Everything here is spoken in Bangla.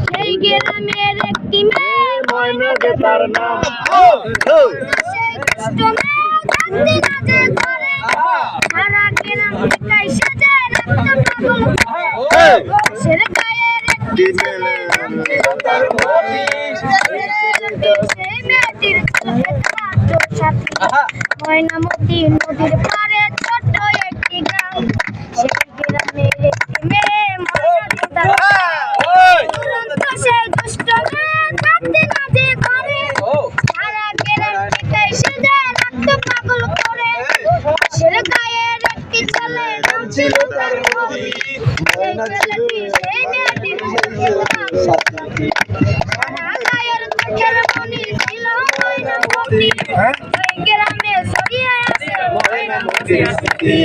সেই গ্রামের একটি মেয়ে ময়না যে তার নাম, সেই দুষ্ট মেয়ে থাকতে না যে ঘরে, সারা গ্রাম থেকে সেজে রাখতো পাগল করে। সের গায়ের একটি ছেলে নাম ছিল তার মতি, সেই মেয়েটির ছিল একমাত্র সাথী। ময়নামতি নদীর পাড়ে ছোট্ট একটি গ্রাম, সেই গ্রামের একটি মেয়ে ময়না যে তার নাম। সেই দুষ্ট মেয়ে থাকতে না যে ঘরে, সারা গ্রাম থেকে সেজে রাখতো পাগল করে। সের গায়ের একটি ছেলে নাম ছিল তার মতি, সেই ছেলেটি সেই মেয়েটির ছিল সাথী। সারা গায়ের চোখের মনি ছিল ময়নামতি, ওই গ্রামে ছড়িয়ে আছে ময়নামতির স্মৃতি।